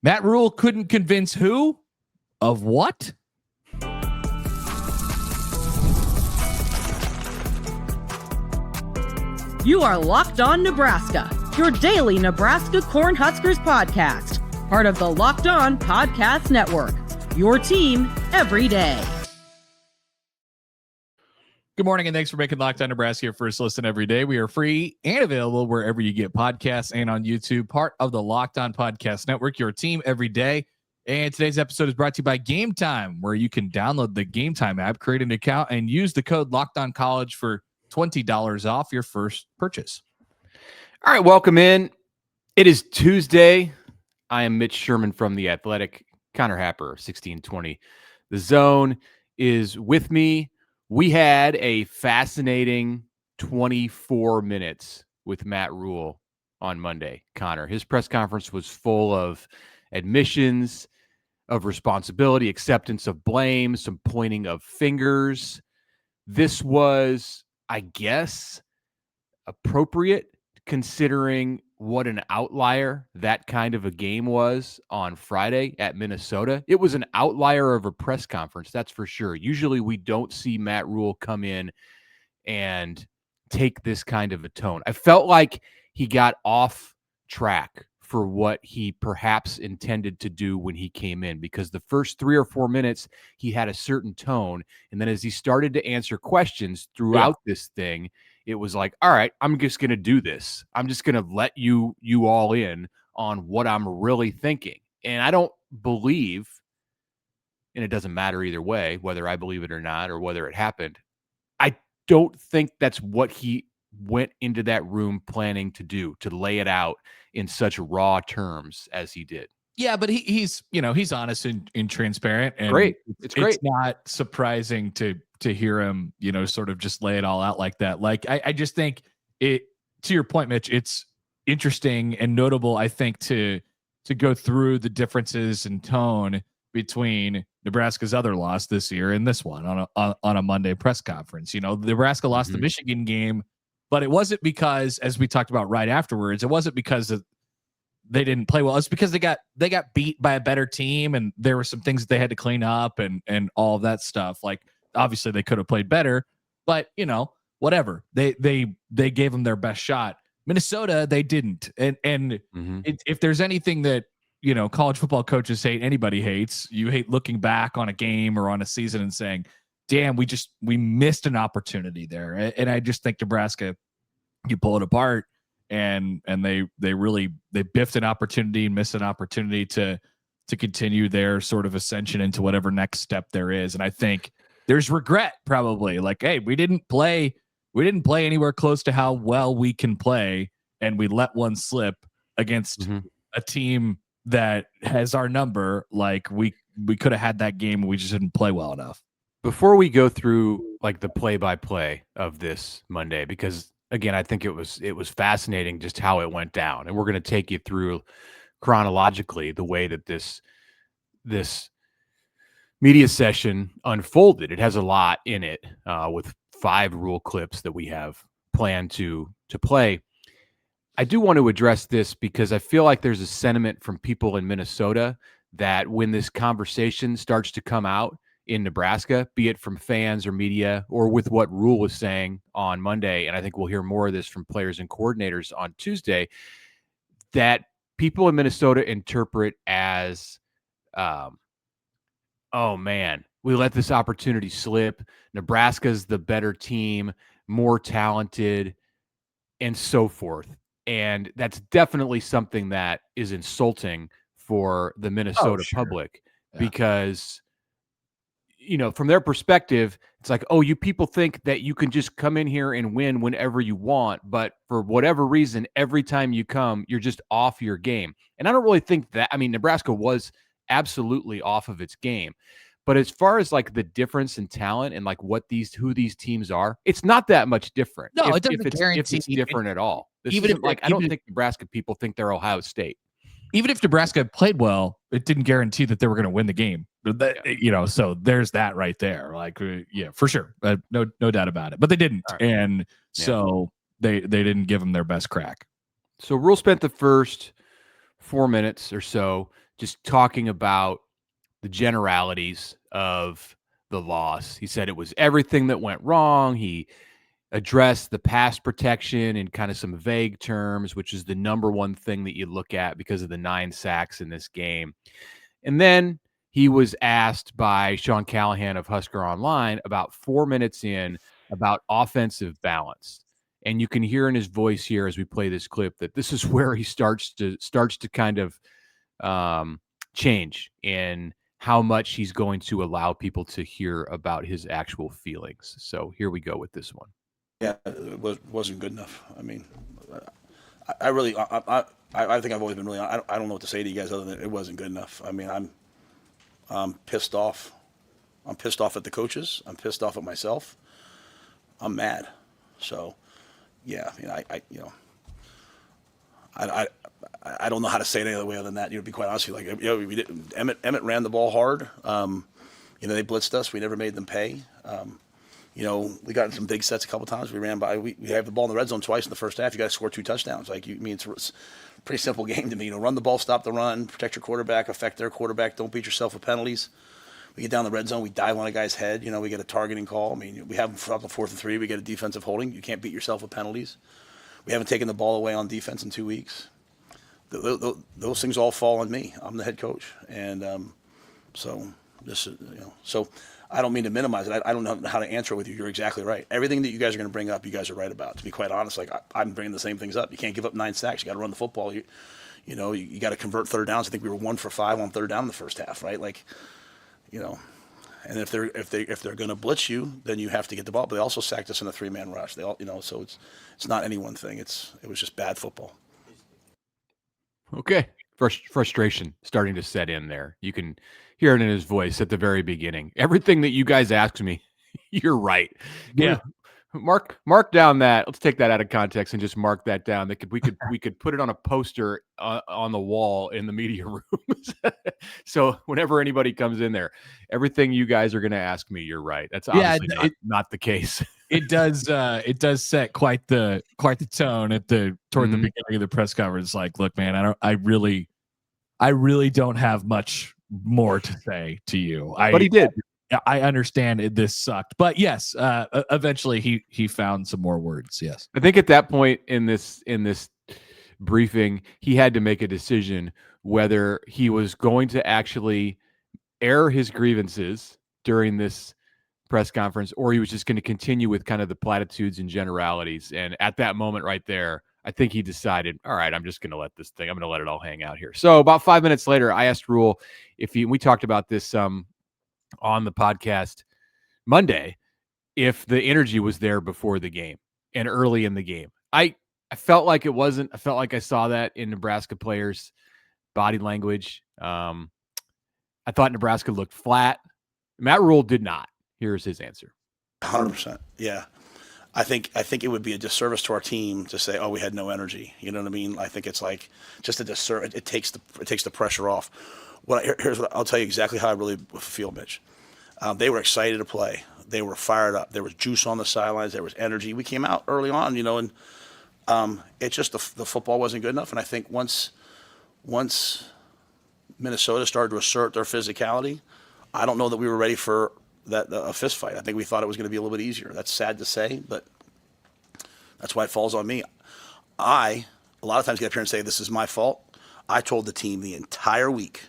Matt Rhule couldn't convince who of what? You are Locked On Nebraska, your daily Nebraska Cornhuskers podcast, part of the Locked On Podcast Network, your team every day. Good morning, and thanks for making Locked On Nebraska your first listen every day. We are free and available wherever you get podcasts and on YouTube, part of the Locked On Podcast Network, your team every day. And today's episode is brought to you by Game Time, where you can download the Game Time app, create an account, and use the code LOCKEDONCollege for $20 off your first purchase. All right, welcome in. It is Tuesday. I am Mitch Sherman from The Athletic. Connor Happer, 1620. The Zone is with me. We had a fascinating 24 minutes with Matt Rhule on Monday, Connor. His press conference was full of admissions, of responsibility, acceptance of blame, some pointing of fingers. This was, I guess, appropriate considering what an outlier that kind of a game was on Friday at Minnesota. It was an outlier of a press conference, that's for sure. Usually we don't see Matt Rhule come in and take this kind of a tone. I felt like he got off track for what he perhaps intended to do when he came in, because the first 3 or 4 minutes he had a certain tone, and then as he started to answer questions throughout this thing, it was like, all right, I'm just going to do this. I'm just going to let you all in on what I'm really thinking. And I don't believe, and it doesn't matter either way, whether I believe it or not, or whether it happened. I don't think that's what he went into that room planning to do, to lay it out in such raw terms as he did. Yeah, but he's honest and transparent. And great. It's great. It's not surprising to hear him, sort of just lay it all out like that. Like, I just think it, to your point, Mitch, it's interesting and notable, I think, to go through the differences in tone between Nebraska's other loss this year and this one on a Monday press conference. Nebraska lost the Michigan game, but it wasn't because, as we talked about right afterwards, it wasn't because they didn't play well. It's because they got beat by a better team, and there were some things that they had to clean up and all of that stuff. Like, obviously they could have played better, but whatever. They gave them their best shot. Minnesota, they didn't. And if there's anything that college football coaches hate, anybody hates, you hate looking back on a game or on a season and saying, damn, we missed an opportunity there. And I just think Nebraska, you pull it apart, and they biffed an opportunity and missed an opportunity to continue their sort of ascension into whatever next step there is. And I think there's regret, probably, like, hey, we didn't play anywhere close to how well we can play, and we let one slip against a team that has our number. Like, we could have had that game, and we just didn't play well enough. Before we go through like the play-by-play of this Monday, because again, I think it was fascinating just how it went down, and we're going to take you through chronologically the way that this media session unfolded. It has a lot in it, with 5 Rhule clips that we have planned to play. I do want to address this because I feel like there's a sentiment from people in Minnesota that when this conversation starts to come out in Nebraska, be it from fans or media or with what Rhule was saying on Monday, and I think we'll hear more of this from players and coordinators on Tuesday, that people in Minnesota interpret as, oh man, we let this opportunity slip. Nebraska's the better team, more talented, and so forth. And that's definitely something that is insulting for the Minnesota public, because from their perspective, it's like, oh, you people think that you can just come in here and win whenever you want, but for whatever reason, every time you come, you're just off your game. And I don't really think that. I mean, Nebraska was absolutely off of its game, but as far as like the difference in talent and like who these teams are, it's not that much different. No, it doesn't guarantee if it's different at all. Even if I don't think Nebraska people think they're Ohio State. Even if Nebraska played well, it didn't guarantee that they were going to win the game. So there's that right there. Like, yeah, for sure. No doubt about it. But they didn't. Right. And so they didn't give them their best crack. So Rhule spent the first 4 minutes or so just talking about the generalities of the loss. He said it was everything that went wrong. He addressed the pass protection in kind of some vague terms, which is the number one thing that you look at because of the 9 sacks in this game. And then he was asked by Sean Callahan of Husker Online about 4 minutes in about offensive balance. And you can hear in his voice here as we play this clip that this is where he starts to kind of change in how much he's going to allow people to hear about his actual feelings. So here we go with this one. Yeah, it wasn't good enough. I mean, I think I've always been really. I don't know what to say to you guys other than it wasn't good enough. I mean, I'm pissed off. I'm pissed off at the coaches. I'm pissed off at myself. I'm mad. So, yeah, I mean, I don't know how to say it any other way other than that. To be quite honest with you, like, we didn't. Emmett ran the ball hard. They blitzed us. We never made them pay. We got in some big sets a couple times. We ran by. We have the ball in the red zone twice in the first half. You got to score 2 touchdowns. It's a pretty simple game to me. Run the ball, stop the run, protect your quarterback, affect their quarterback. Don't beat yourself with penalties. We get down the red zone. We dive on a guy's head. We get a targeting call. I mean, we have them up on 4th and 3. We get a defensive holding. You can't beat yourself with penalties. We haven't taken the ball away on defense in 2 weeks. Those things all fall on me. I'm the head coach, and so I don't mean to minimize it. I don't know how to answer it with you. You're exactly right. Everything that you guys are going to bring up, you guys are right about. To be quite honest, I'm bringing the same things up. You can't give up 9 sacks. You got to run the football. You got to convert third downs. I think we were 1 for 5 on third down in the first half, right? And if they're going to blitz you, then you have to get the ball. But they also sacked us in a 3-man rush. They all, so it's not any one thing. It was just bad football. Okay. Frustration starting to set in there. You can hear it in his voice at the very beginning. Everything that you guys asked me, you're right. Yeah. Mark down that. Let's take that out of context and just mark that down. We could put it on a poster on the wall in the media rooms. So whenever anybody comes in there, everything you guys are going to ask me, you're right. That's obviously not the case. It does set quite the tone toward the beginning of the press conference. Like, look, man, I really don't have much more to say to you. But he did. I understand this sucked, but yes, eventually he found some more words. Yes, I think at that point in this briefing, he had to make a decision whether he was going to actually air his grievances during this press conference, or he was just going to continue with kind of the platitudes and generalities. And at that moment right there, I think he decided, all right, I'm just going to let it all hang out here. So about 5 minutes later, I asked Rhule we talked about this on the podcast Monday, if the energy was there before the game and early in the game. I felt like it wasn't. I felt like I saw that in Nebraska players' body language. I thought Nebraska looked flat. Matt Rhule did not. Here's his answer. 100%. Yeah. I think it would be a disservice to our team to say, oh, we had no energy. You know what I mean? I think it's like just a disservice. It takes the pressure off. Here's what I'll tell you exactly how I really feel, Mitch. They were excited to play. They were fired up. There was juice on the sidelines. There was energy. We came out early on, and it's just the football wasn't good enough. And I think once Minnesota started to assert their physicality, I don't know that we were ready for a fist fight. I think we thought it was going to be a little bit easier. That's sad to say, but that's why it falls on me. A lot of times get up here and say this is my fault. I told the team the entire week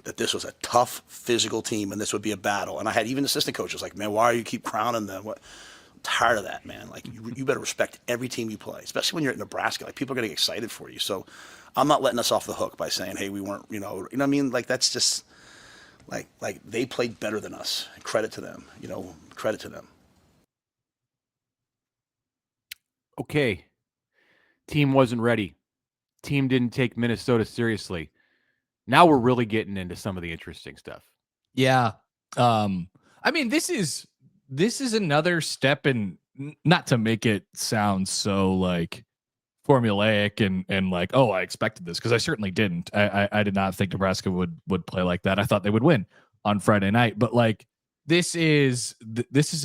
that this was a tough physical team and this would be a battle. And I had even assistant coaches like, man, why do you keep crowning them? I'm tired of that, man. Like you better respect every team you play, especially when you're at Nebraska. Like people are getting excited for you. So I'm not letting us off the hook by saying, hey, we weren't, you know what I mean? Like that's just like they played better than us. Credit to them, credit to them. Okay. Team wasn't ready. Team didn't take Minnesota seriously. Now we're really getting into some of the interesting stuff. Yeah. I mean, this is another step in, not to make it sound so like formulaic and like, oh, I expected this, because I certainly didn't. I did not think Nebraska would play like that. I thought they would win on Friday night, but like this is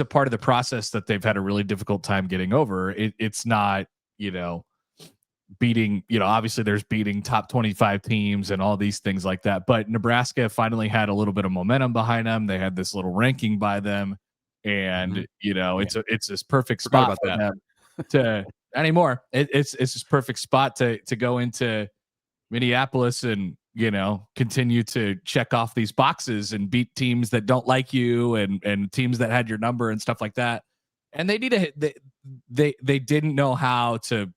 a part of the process that they've had a really difficult time getting over. It's not, beating, obviously there's beating top 25 teams and all these things like that. But Nebraska finally had a little bit of momentum behind them. They had this little ranking by them, and it's this perfect Forgot spot about for that. them to anymore. It's this perfect spot to go into Minneapolis and continue to check off these boxes and beat teams that don't like you and teams that had your number and stuff like that. And they didn't know how to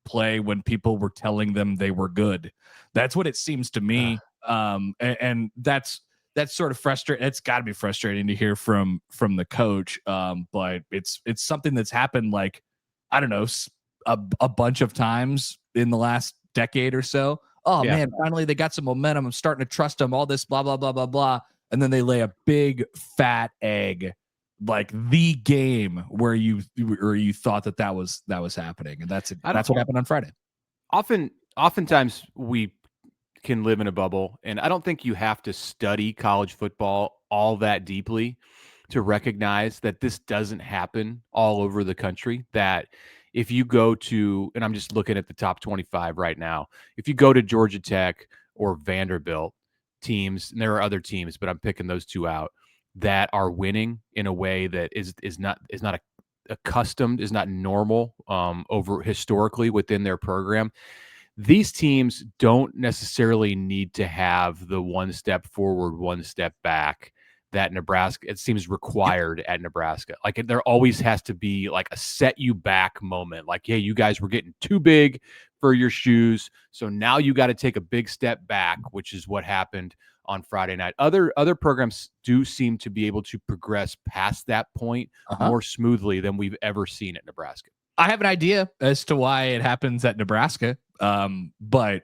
play when people were telling them they were good. That's what it seems to me. And that's sort of frustrating. It's got to be frustrating to hear from the coach. But it's something that's happened, like, I don't know, a bunch of times in the last decade or so. Oh man, finally they got some momentum. I'm starting to trust them. All this blah blah blah blah blah, and then they lay a big fat egg, like the game where you thought that was happening, and that's what happened on Friday. Oftentimes we can live in a bubble, and I don't think you have to study college football all that deeply to recognize that this doesn't happen all over the country. That if you go to, and I'm just looking at the top 25 right now, if you go to Georgia Tech or Vanderbilt teams, and there are other teams, but I'm picking those two out, that are winning in a way that is not accustomed, is not normal over historically within their program. These teams don't necessarily need to have the one step forward, one step back that Nebraska, it seems, required at Nebraska. Like, there always has to be like a set you back moment. Like, hey, you guys were getting too big for your shoes, so now you got to take a big step back, which is what happened on Friday night. Other programs do seem to be able to progress past that point more smoothly than we've ever seen at Nebraska. I have an idea as to why it happens at Nebraska, but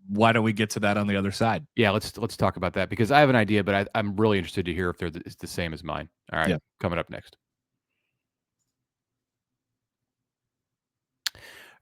why don't we get to that on the other side? Yeah, let's talk about that, because I have an idea, but I'm really interested to hear if it's the same as mine. All right, Coming up next.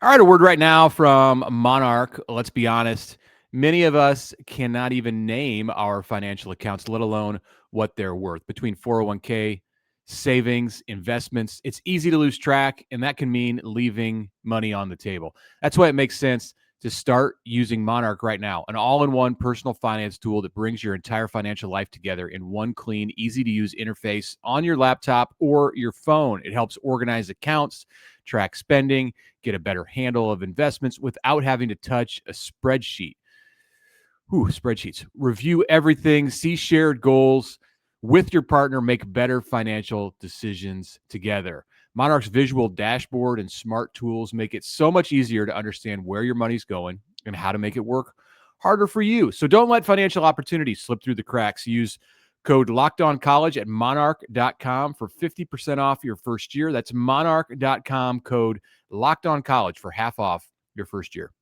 All right, a word right now from Monarch. Let's be honest, many of us cannot even name our financial accounts, let alone what they're worth. Between 401k, savings, investments, it's easy to lose track, and that can mean leaving money on the table. That's why it makes sense to start using Monarch right now, an all-in-one personal finance tool that brings your entire financial life together in one clean, easy-to-use interface on your laptop or your phone. It helps organize accounts, track spending, get a better handle of investments without having to touch a spreadsheet. Spreadsheets. Review everything, see shared goals with your partner, make better financial decisions together. Monarch's visual dashboard and smart tools make it so much easier to understand where your money's going and how to make it work harder for you. So don't let financial opportunities slip through the cracks. Use code LockedOnCollege at monarch.com for 50% off your first year. That's monarch.com, code LockedOnCollege for half off your first year.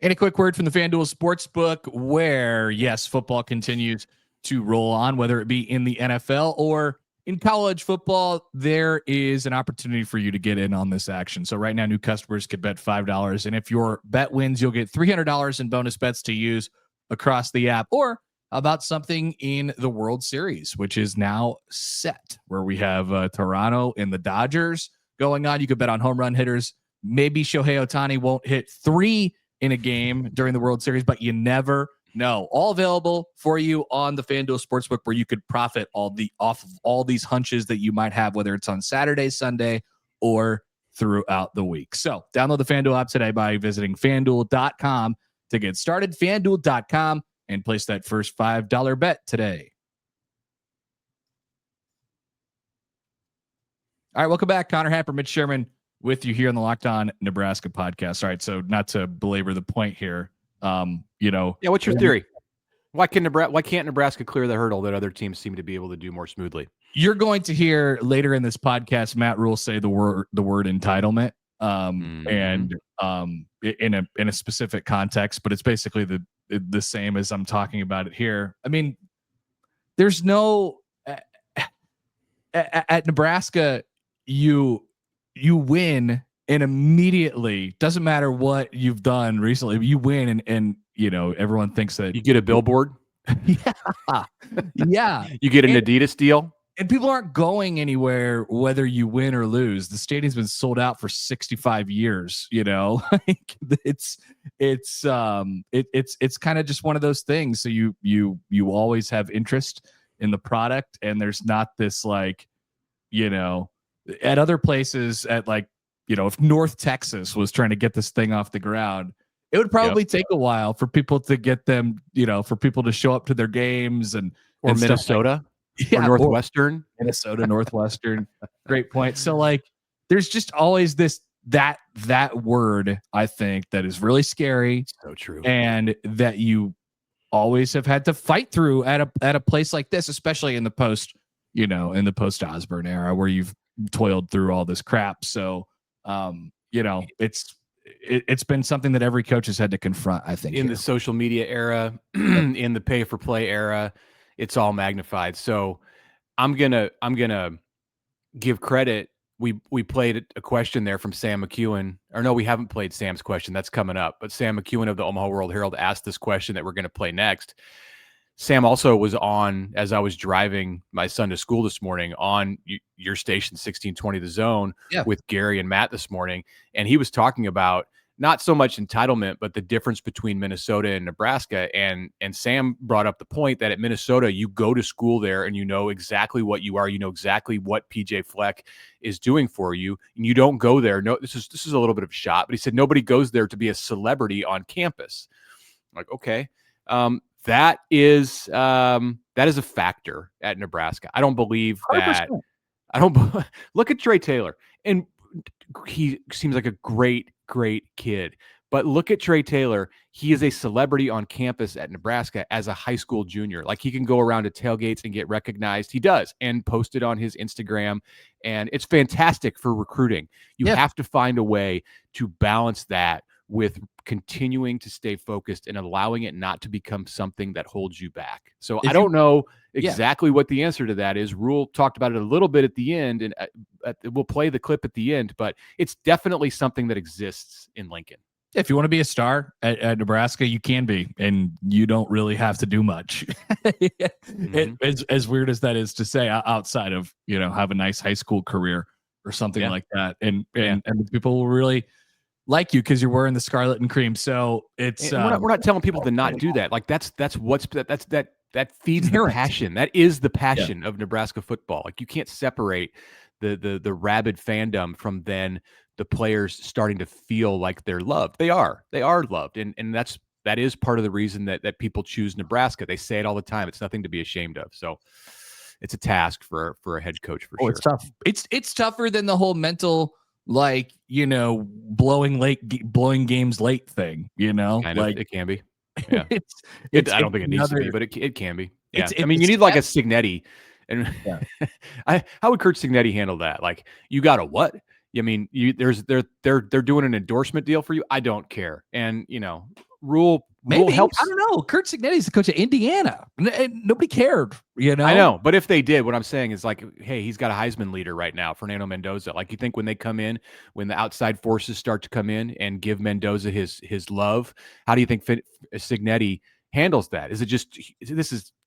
And a quick word from the FanDuel Sportsbook, where, yes, football continues to roll on, whether it be in the NFL or in college football. There is an opportunity for you to get in on this action. So right now, new customers could bet $5, and if your bet wins, you'll get $300 in bonus bets to use across the app. Or about something in the World Series, which is now set, where we have Toronto and the Dodgers going on. You could bet on home run hitters. Maybe Shohei Ohtani won't hit 3 in a game during the World Series, but you never know. All available for you on the FanDuel Sportsbook, where you could profit off of all these hunches that you might have, whether it's on Saturday, Sunday, or throughout the week. So download the FanDuel app today by visiting FanDuel.com to get started. FanDuel.com, and place that first $5 bet today. All right, welcome back. Connor Happer, Mitch Sherman with you here on the Locked On Nebraska podcast. All right, so not to belabor the point here, what's your theory? Why can't Nebraska clear the hurdle that other teams seem to be able to do more smoothly? You're going to hear later in this podcast Matt Rhule say the word entitlement, and in a specific context, but it's basically the same as I'm talking about it here. I mean, there's no at Nebraska, you win, and immediately, doesn't matter what you've done recently, you win, and everyone thinks that you get a billboard. yeah. You get an Adidas deal. And people aren't going anywhere whether you win or lose. The stadium's been sold out for 65 years, like it's kind of just one of those things. So you always have interest in the product, and there's not this like, at other places if North Texas was trying to get this thing off the ground, it would probably take a while for people to get them, for people to show up to their games and Minnesota. Or Northwestern. Minnesota, Northwestern. Great point. So like there's just always that word, I think, that is really scary. So true. And that you always have had to fight through at a place like this, especially in the post Osborne era where you've toiled through all this crap. So it's been something that every coach has had to confront, I think. In the social media era, in the pay for play era, it's all magnified. So I'm gonna give credit. We played a question there from Sam McEwen. Or no, we haven't played Sam's question. That's coming up. But Sam McEwen of the Omaha World Herald asked this question that we're going to play next. Sam also was on, as I was driving my son to school this morning, on your station 1620 The Zone with Gary and Matt this morning. And he was talking about not so much entitlement, but the difference between Minnesota and Nebraska. And Sam brought up the point that at Minnesota, you go to school there and you know exactly what you are. You know exactly what PJ Fleck is doing for you. And you don't go there. No, this is a little bit of a shot, but he said nobody goes there to be a celebrity on campus. I'm like, okay. That is a factor at Nebraska. I don't believe that. 100%. I don't look at Trey Taylor, and he seems like a great kid. But look at Trey Taylor. He is a celebrity on campus at Nebraska as a high school junior. Like, he can go around to tailgates and get recognized. He does, and post it on his Instagram. And it's fantastic for recruiting. You have to find a way to balance that with continuing to stay focused and allowing it not to become something that holds you back. So I don't know exactly what the answer to that is. Rhule talked about it a little bit at the end, and we'll play the clip at the end, but it's definitely something that exists in Lincoln. If you want to be a star at Nebraska, you can be, and you don't really have to do much. As weird as that is to say, outside of, have a nice high school career or something like that. And people will really like you because you're wearing the scarlet and cream. So it's we're not telling people to not do that. Like that feeds the passion. That is the passion of Nebraska football. Like, you can't separate the rabid fandom from then the players starting to feel like they're loved. They are loved. And that is part of the reason that people choose Nebraska. They say it all the time. It's nothing to be ashamed of. So it's a task for a head coach for sure. It's tough. It's tougher than the whole mental, blowing games late thing, It can be. Yeah. I don't think it needs to be, but it can be. Yeah. You need like a Cignetti. And how would Kurt Cignetti handle that? Like, you got a what? They're doing an endorsement deal for you. I don't care. And Rhule helps. I don't know. Kurt Cignetti's the coach of Indiana. Nobody cared. I know, but if they did, what I'm saying is, like, hey, he's got a Heisman leader right now, Fernando Mendoza. Like, you think when the outside forces start to come in and give Mendoza his love, how do you think Cignetti handles that? Is it just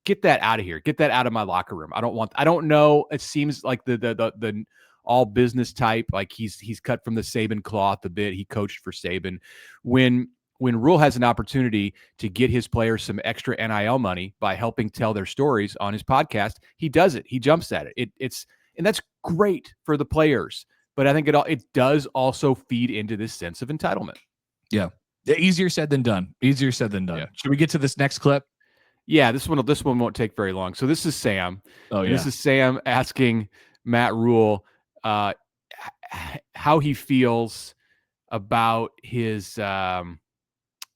get that out of here, get that out of my locker room? I don't know. It seems like the all business type, like he's cut from the Saban cloth a bit. He coached for Saban. When Rhule has an opportunity to get his players some extra NIL money by helping tell their stories on his podcast, he does it. He jumps at it. And that's great for the players. But I think it does also feed into this sense of entitlement. Yeah. Easier said than done. Yeah. Should we get to this next clip? Yeah, this one won't take very long. So this is Sam. Oh, yeah. This is Sam asking Matt Rhule how he feels about his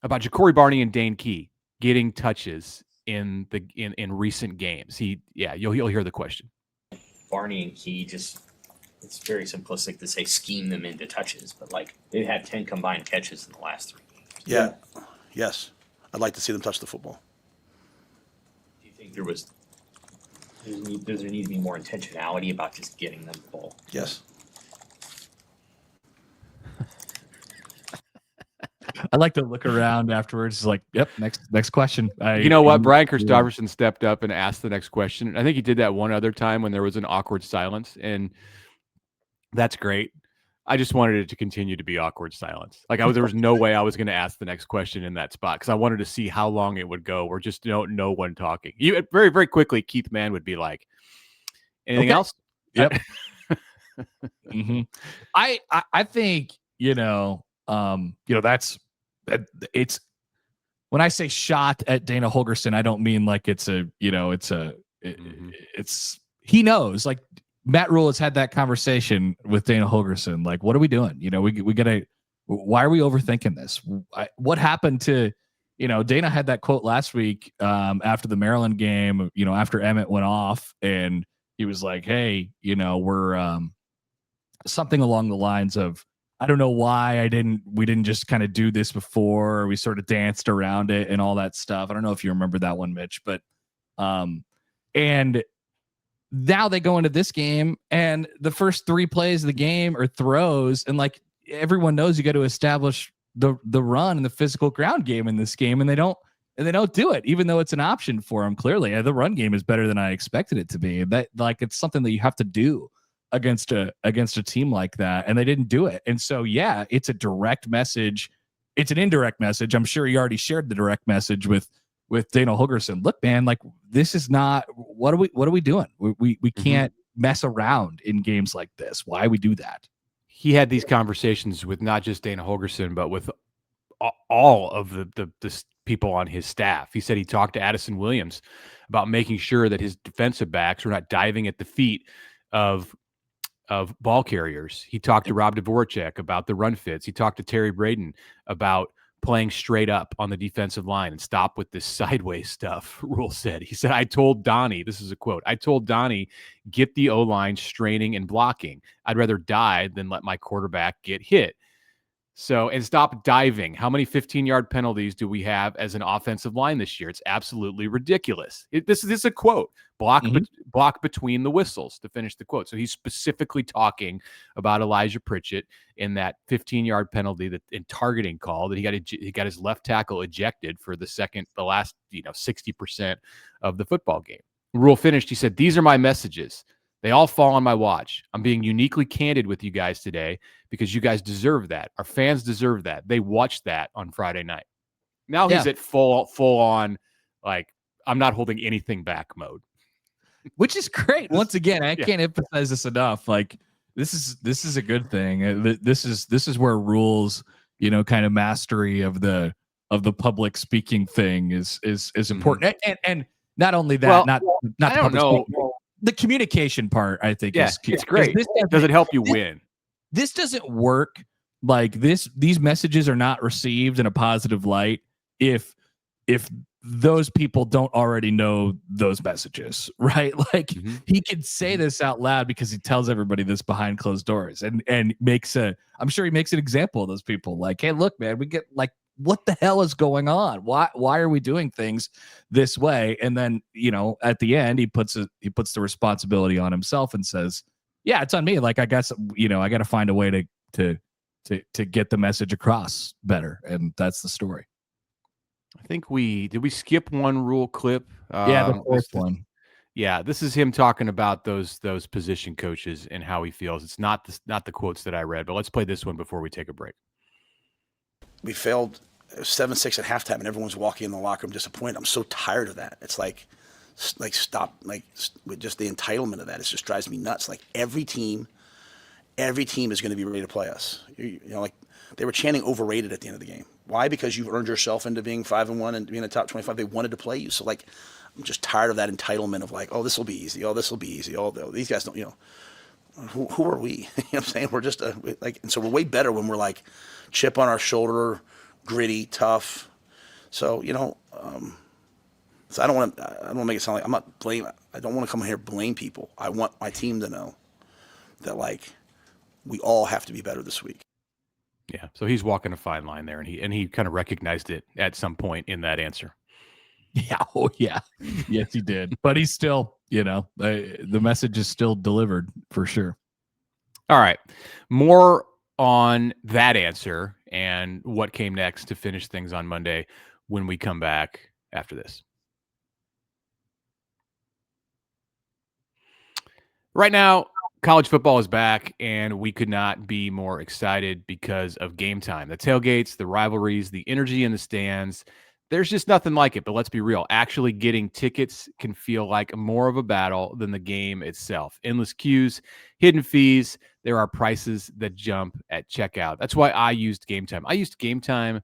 about Ja'Cory Barney and Dane Key getting touches in recent games. You'll hear the question. Barney and Key, it's very simplistic to say scheme them into touches, but they've had 10 combined catches in the last 3 games. Yeah. Yes. I'd like to see them touch the football. Do you think does there need to be more intentionality about just getting them the ball? Yes. I like to look around afterwards. It's like, yep, next question. You know what? Brian Christopherson stepped up and asked the next question. I think he did that one other time when there was an awkward silence, and that's great. I just wanted it to continue to be awkward silence. Like there was no way I was going to ask the next question in that spot because I wanted to see how long it would go. Where just no one talking. You very, very quickly, Keith Mann would be like, "Anything else?" Yep. I think that's it's when I say shot at Dana Holgorsen, I don't mean like it's he knows, like Matt Rhule has had that conversation with Dana Holgorsen. Like, what are we doing? We gotta, why are we overthinking this? What happened to, Dana had that quote last week after the Maryland game, after Emmett went off, and he was like, hey, we're something along the lines of, I don't know why we didn't just kind of do this before. We sort of danced around it and all that stuff. I don't know if you remember that one, Mitch, but and now they go into this game and the first 3 plays of the game are throws, and like everyone knows you got to establish the run and the physical ground game in this game, and they don't do it, even though it's an option for them. Clearly, the run game is better than I expected it to be. That, like, it's something that you have to do against a team like that, and they didn't do it. And so, yeah, it's a direct message. It's an indirect message. I'm sure he already shared the direct message with Dana Holgorsen. Look, man, like, this is not, what are we doing? We can't mess around in games like this. Why we do that? He had these conversations with not just Dana Holgorsen, but with all of the people on his staff. He said he talked to Addison Williams about making sure that his defensive backs were not diving at the feet of ball carriers. He talked to Rob Dvorak about the run fits. He talked to Terry Braden about playing straight up on the defensive line and stop with this sideways stuff, Rhule said. He said, I told Donnie, this is a quote, I told Donnie, get the O-line straining and blocking. I'd rather die than let my quarterback get hit. So, and stop diving. How many 15-yard penalties do we have as an offensive line this year? It's absolutely ridiculous. This is a quote. Block between the whistles, to finish the quote. So he's specifically talking about Elijah Pritchett in that 15-yard penalty, that in targeting call, that he got his left tackle ejected for the last 60% of the football game. Rhule finished. He said, "These are my messages. They all fall on my watch. I'm being uniquely candid with you guys today because you guys deserve that. Our fans deserve that. They watched that on Friday night." Now he's at full on, like, I'm not holding anything back mode, which is great. Once again, I can't emphasize this enough. Like, this is a good thing. This is where Rhule's, kind of mastery of the public speaking thing is important. And not only that, not I don't know. The communication part, I think, is key. It's great. Does it help you win? This doesn't work. Like these messages are not received in a positive light if those people don't already know those messages, right? Like he can say this out loud because he tells everybody this behind closed doors, and I'm sure he makes an example of those people. Like, hey, look, man, we get, like, what the hell is going on? Why are we doing things this way? And then, at the end, he puts the responsibility on himself and says, yeah, it's on me. Like, I guess, I got to find a way to get the message across better. And that's the story. I think did we skip one Rhule clip? The fourth one. Yeah, this is him talking about those position coaches and how he feels. It's not the quotes that I read, but let's play this one before we take a break. We failed 7-6 at halftime, and everyone's walking in the locker room disappointed. I'm so tired of that. It's like stop, like, with just the entitlement of that. It just drives me nuts. Like, every team is going to be ready to play us. Like, they were chanting overrated at the end of the game. Why? Because you've earned yourself into being 5-1 and being in the top 25. They wanted to play you. So, like, I'm just tired of that entitlement of, like, oh, this will be easy. Oh, this will be easy. Oh, these guys don't, who are we? You know what I'm saying? We're just and so we're way better when we're like chip on our shoulder, gritty, tough. So, so I don't want to make it sound like I'm not blame. I don't want to come here and blame people. I want my team to know that, like, we all have to be better this week. Yeah. So he's walking a fine line there, and he kind of recognized it at some point in that answer. Yeah. Oh, yeah. Yes, he did. But he's still, the message is still delivered for sure. All right. More on that answer and what came next to finish things on Monday when we come back after this. Right now, college football is back, and we could not be more excited because of game time. The tailgates, the rivalries, the energy in the stands. There's just nothing like it, but let's be real. Actually getting tickets can feel like more of a battle than the game itself. Endless queues, hidden fees. There are prices that jump at checkout. That's why I used Game Time. I used Game Time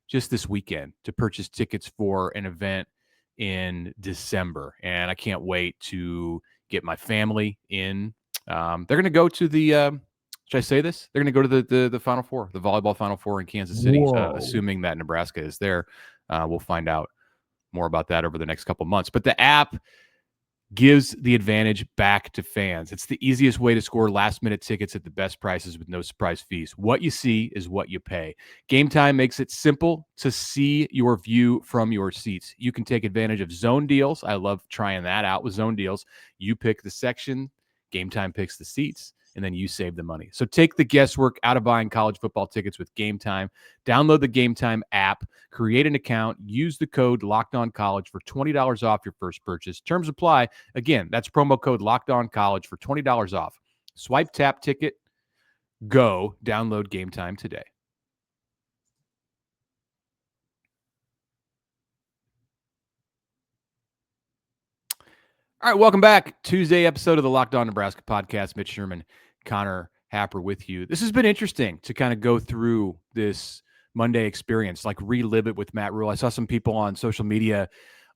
just this weekend to purchase tickets for an event in December, and I can't wait to get my family in. They're going to go to the should I say this? They're going to go to the Final Four, the volleyball Final Four in Kansas City, assuming that Nebraska is there. We'll find out more about that over the next couple months. But the app gives the advantage back to fans. It's the easiest way to score last-minute tickets at the best prices with no surprise fees. What you see is what you pay. Game Time makes it simple to see your view from your seats. You can take advantage of zone deals. I love trying that out with zone deals. You pick the section, Game Time picks the seats, and then you save the money. So take the guesswork out of buying college football tickets with Game Time. Download the Game Time app, create an account, use the code LOCKEDONCollege for $20 off your first purchase. Terms apply. Again, that's promo code LOCKEDONCollege for $20 off. Swipe, tap, ticket, go. Download Game Time today. All right, welcome back. Tuesday episode of the Locked On Nebraska podcast. Mitch Sherman, Connor Happer with you. This has been interesting to kind of go through this Monday experience, like relive it with Matt Rhule. I saw some people on social media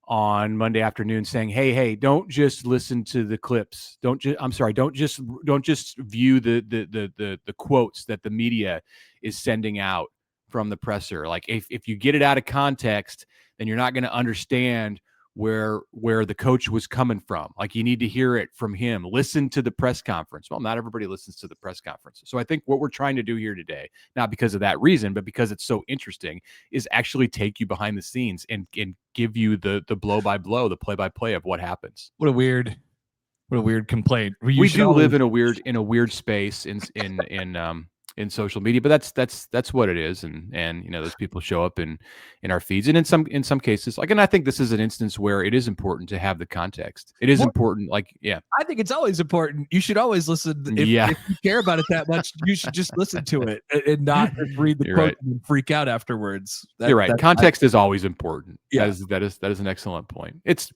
on Monday afternoon saying, hey, don't just listen to the clips. Don't just view the quotes that the media is sending out from the presser. Like if you get it out of context, then you're not going to understand where the coach was coming from. Like, you need to hear it from him. Listen to the press conference. Well, not everybody listens to the press conference. So I think what we're trying to do here today, not because of that reason, but because it's so interesting, is actually take you behind the scenes and give you the blow by blow, the play by play of what happens. What a weird complaint. We do live in a weird space in social media, but that's what it is. And you know, those people show up in our feeds, and in some cases, like, and I think this is an instance where it is important to have the context. It is important. Like, yeah, I think it's always important. You should always listen. If you care about it that much, you should just listen to it and not read the quote and freak out afterwards. You're right. Context is always important. Yeah. That is an excellent point. It's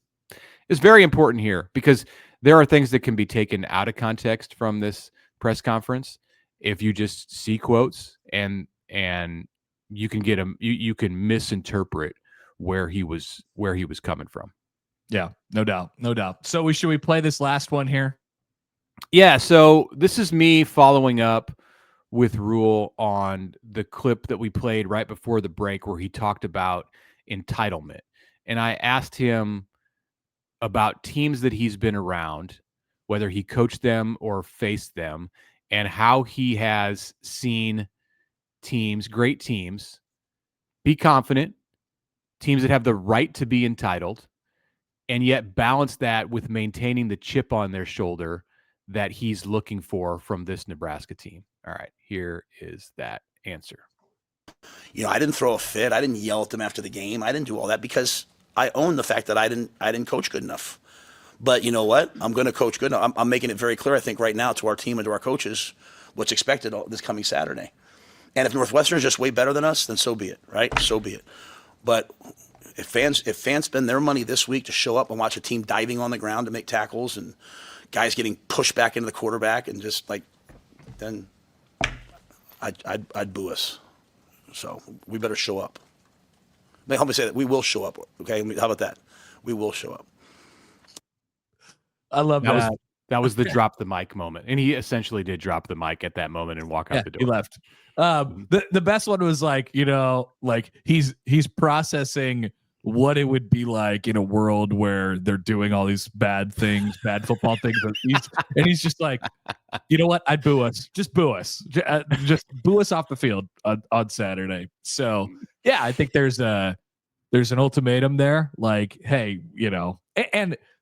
very important here because there are things that can be taken out of context from this press conference. If you just see quotes and you can get them, you can misinterpret where he was coming from. Yeah, no doubt. So should we play this last one here? Yeah. So this is me following up with Rhule on the clip that we played right before the break where he talked about entitlement, and I asked him about teams that he's been around, whether he coached them or faced them, and how he has seen teams, great teams, be confident, teams that have the right to be entitled, and yet balance that with maintaining the chip on their shoulder that he's looking for from this Nebraska team. All right, here is that answer. You know, I didn't throw a fit. I didn't yell at them after the game. I didn't do all that because I own the fact that I didn't coach good enough. But you know what? I'm going to coach good. I'm making it very clear, I think, right now to our team and to our coaches what's expected this coming Saturday. And if Northwestern is just way better than us, then so be it, right? So be it. But if fans spend their money this week to show up and watch a team diving on the ground to make tackles and guys getting pushed back into the quarterback and just like, then I'd boo us. So we better show up. Help me say that. We will show up. Okay, how about that? We will show up. I love that. That was the drop the mic moment. And he essentially did drop the mic at that moment and walk out the door. He left. The best one was like, you know, like he's processing what it would be like in a world where they're doing all these bad things, bad football things. And he's just like, you know what? I'd boo us. Just boo us. Just boo us off the field on Saturday. So yeah, I think there's an ultimatum there. Like, hey, you know,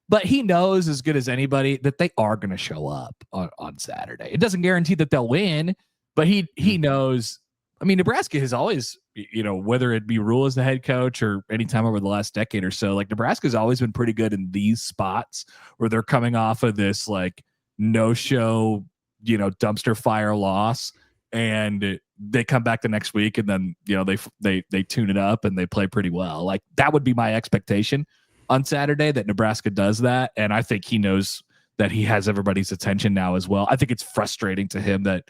but he knows as good as anybody that they are going to show up on Saturday. It doesn't guarantee that they'll win, but he knows I mean, Nebraska has always, whether it be Rhule as the head coach or anytime over the last decade or so, like Nebraska's always been pretty good in these spots where they're coming off of this like no-show, dumpster fire loss, and they come back the next week and then they tune it up and they play pretty well. Like that would be my expectation on Saturday, that Nebraska does that, and I think he knows that he has everybody's attention now as well. I think it's frustrating to him that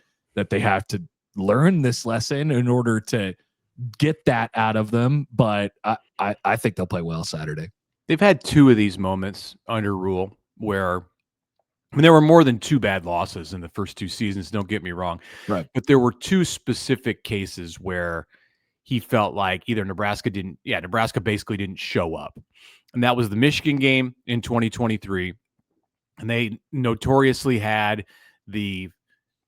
they have to learn this lesson in order to get that out of them, but I think they'll play well Saturday. They've had two of these moments under Rhule where, there were more than two bad losses in the first two seasons, don't get me wrong. Right. But there were two specific cases where he felt like either Nebraska basically didn't show up. And that was the Michigan game in 2023. And they notoriously had the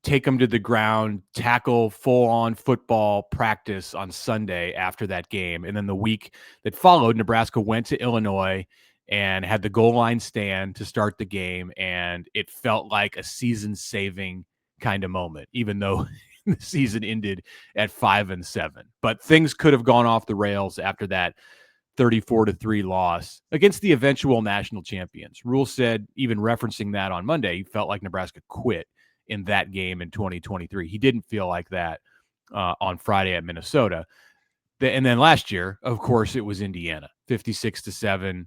take them to the ground, tackle, full-on football practice on Sunday after that game. And then the week that followed, Nebraska went to Illinois and had the goal line stand to start the game. And it felt like a season-saving kind of moment, even though the season ended at 5-7. But things could have gone off the rails after that 34-3 loss against the eventual national champions. Rhule said, even referencing that on Monday, he felt like Nebraska quit in that game in 2023. He didn't feel like that on Friday at Minnesota. And then last year, of course, it was Indiana, 56-7.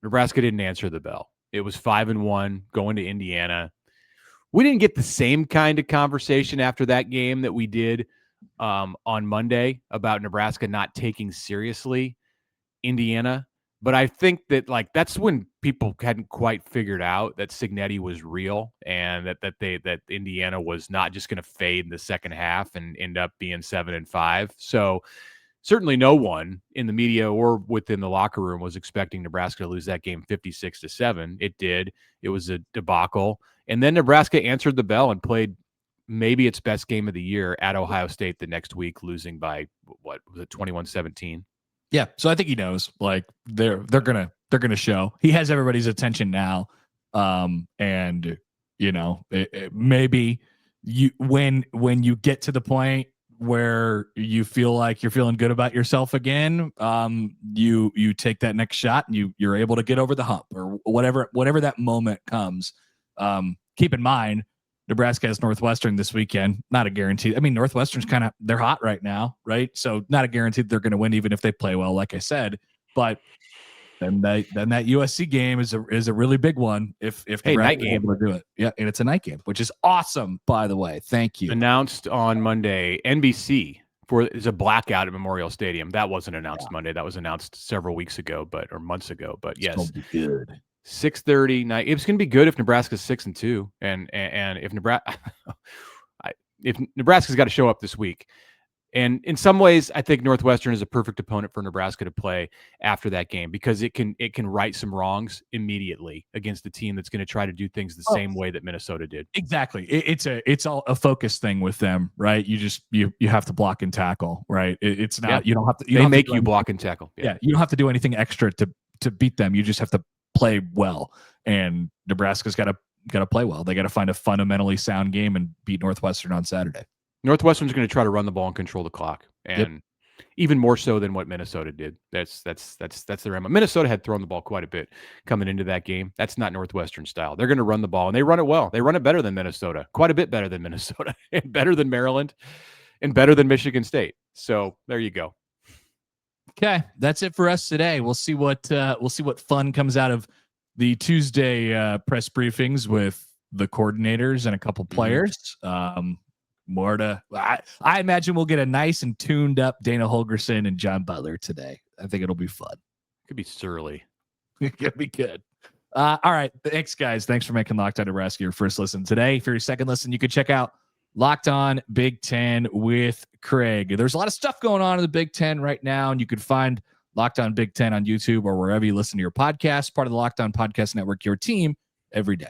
Nebraska didn't answer the bell. It was 5-1 going to Indiana. We didn't get the same kind of conversation after that game that we did on Monday about Nebraska not taking seriously Indiana. But I think that that's when people hadn't quite figured out that Cignetti was real, and that Indiana was not just going to fade in the second half and end up being 7-5. So certainly no one in the media or within the locker room was expecting Nebraska to lose that game 56-7. It did. It was a debacle. And then Nebraska answered the bell and played maybe its best game of the year at Ohio State the next week, losing by, what was it, 21-17. Yeah, so I think he knows. Like they're gonna show. He has everybody's attention now, and maybe when you get to the point where you feel like you're feeling good about yourself again, you take that next shot and you're able to get over the hump or whatever that moment comes. Keep in mind, Nebraska has Northwestern this weekend. Not a guarantee. I mean, Northwestern's they're hot right now, right? So not a guarantee that they're going to win, even if they play well, like I said. But then that USC game is a really big one. If night game, able to do it, yeah, and it's a night game, which is awesome, by the way. Thank you. Announced on Monday, NBC is a blackout at Memorial Stadium. That wasn't announced Monday. That was announced several weeks ago, or months ago. But yes, it's gonna be good. 6:30 night. It's going to be good if Nebraska's 6-2, and if Nebraska's got to show up this week. And in some ways, I think Northwestern is a perfect opponent for Nebraska to play after that game, because it can right some wrongs immediately against the team that's going to try to do things the same way that Minnesota did. Exactly. It's all a focus thing with them, right? You have to block and tackle, right? It's not you don't have to. They make you block and tackle. Yeah, you don't have to do anything extra to beat them. You just have to play well, and Nebraska's got to play well. They got to find a fundamentally sound game and beat Northwestern on Saturday. Northwestern's going to try to run the ball and control the clock, and even more so than what Minnesota did. That's their MO. Minnesota had thrown the ball quite a bit coming into that game. That's not Northwestern style. They're going to run the ball, and they run it well. They run it better than Minnesota, quite a bit better than Minnesota, and better than Maryland, and better than Michigan State. So there you go. Okay, that's it for us today. We'll see what fun comes out of the Tuesday press briefings with the coordinators and a couple players. More to I imagine we'll get a nice and tuned up Dana Holgorsen and John Butler today. I think it'll be fun. Could be surly. It could be good. All right, thanks guys. Thanks for making Locked On Nebraska your first listen today. For your second listen, you could check out Locked On Big Ten with Craig. There's a lot of stuff going on in the Big Ten right now, and you could find Locked On Big Ten on YouTube or wherever you listen to your podcast, part of the Locked On Podcast Network, your team every day.